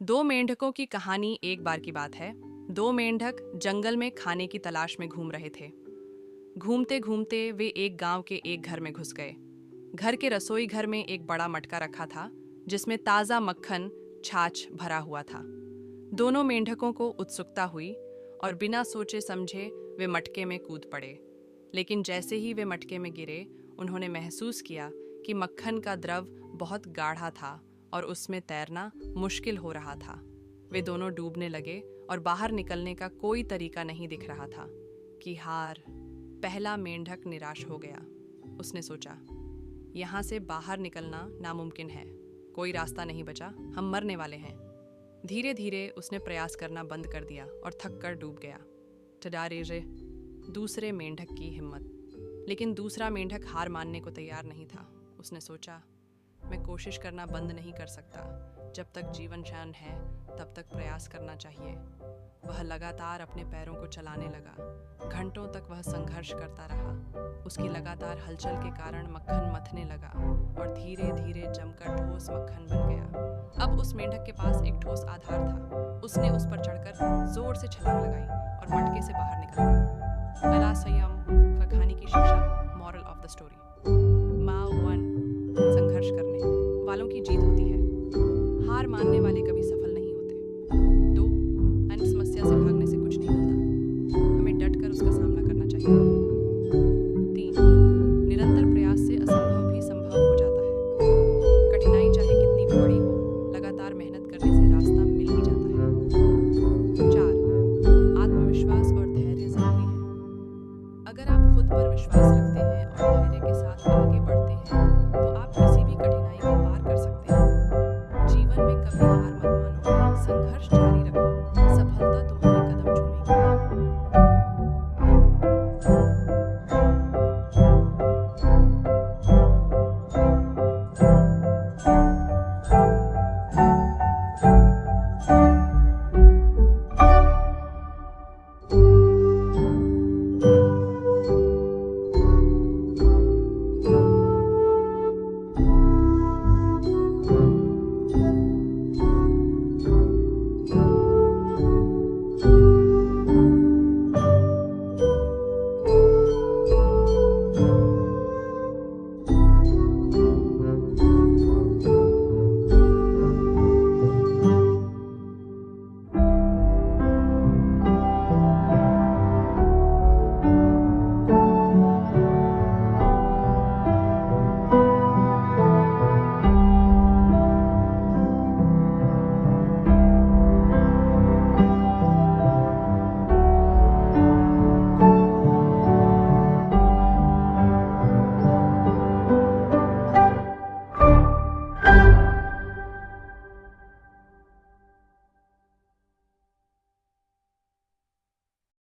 दो मेंढकों की कहानी। एक बार की बात है। दो मेंढक जंगल में खाने की तलाश में घूम रहे थे। घूमते घूमते वे एक गांव के एक घर में घुस गए। घर के रसोई घर में एक बड़ा मटका रखा था जिसमें ताज़ा मक्खन छाछ भरा हुआ था। दोनों मेंढकों को उत्सुकता हुई और बिना सोचे समझे वे मटके में कूद पड़े। लेकिन जैसे ही वे मटके में गिरे, उन्होंने महसूस किया कि मक्खन का द्रव बहुत गाढ़ा था और उसमें तैरना मुश्किल हो रहा था। वे दोनों डूबने लगे और बाहर निकलने का कोई तरीका नहीं दिख रहा था। कि हार। पहला मेंढक निराश हो गया। उसने सोचा, यहाँ से बाहर निकलना नामुमकिन है। कोई रास्ता नहीं बचा, हम मरने वाले हैं। धीरे धीरे उसने प्रयास करना बंद कर दिया और थक कर डूब गया। टडारे रे। दूसरे मेंढक की हिम्मत। लेकिन दूसरा मेंढक हार मानने को तैयार नहीं था। उसने सोचा, मैं कोशिश करना बंद नहीं कर सकता। जब तक जीवन शान है तब तक प्रयास करना चाहिए। वह लगातार अपने पैरों को चलाने लगा। घंटों तक वह संघर्ष करता रहा। उसकी लगातार हलचल के कारण मक्खन मथने लगा और धीरे धीरे जमकर ठोस मक्खन बन गया। अब उस मेंढक के पास एक ठोस आधार था। उसने उस पर चढ़कर जोर से छलांग लगाई और मटके से बाहर निकल गया। कला संयम का कहानी की शिक्षा। Moral of the story. Mao one. संघर्ष करने वालों की जीत होती है। हार मानने वाले कभी सफल